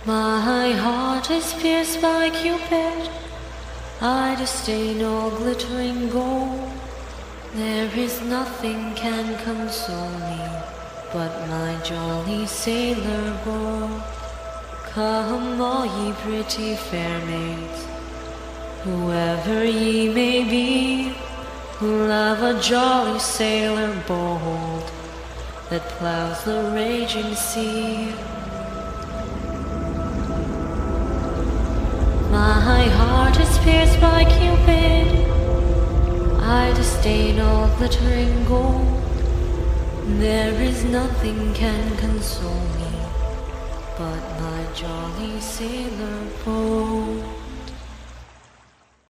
My heart is pierced by Cupid, I disdain all glittering gold. There is nothing can console me but my jolly sailor boy. Come all ye pretty fair maids, whoever ye may be, who love a jolly sailor bold that plows the raging sea. My heart is pierced by Cupid, I disdain all glittering gold. There is nothing can console me but my jolly sailor boy.